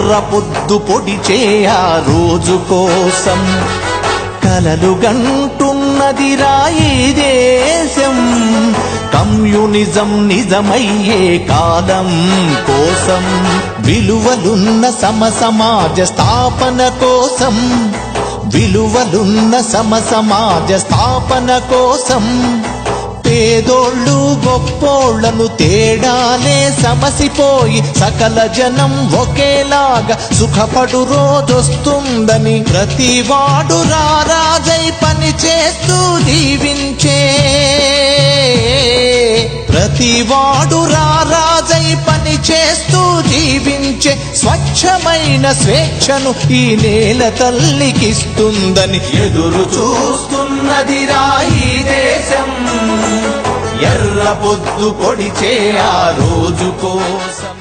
ఎర్ర పొద్దు పొడిచే ఆ రోజు కోసం కలలు గంటున్నదిరా ఈ దేశం కమ్యూనిజం నిజమయ్యే కాలం కోసం విలువలున్న సమసమాజ స్థాపన కోసం విలువలున్న సమసమాజ స్థాపన కోసం పేదోళ్ళు గొప్పోళ్లను తేడాలే సమసిపోయి సకల జనం ఒకేలాగా సుఖపడు రోజొస్తుందని ప్రతివాడు రారాజై పని చేస్తూ దీవించే ప్రతివాడు రారాజై పని చేస్తూ దీవించే స్వచ్ఛమైన స్వేచ్ఛను ఈ నేల తల్లికిస్తుందని ఎదురు చూస్తున్నదిరా ఈ దేశం ఎర్ర పొద్దు పొడిచే ఆ రోజు కోసం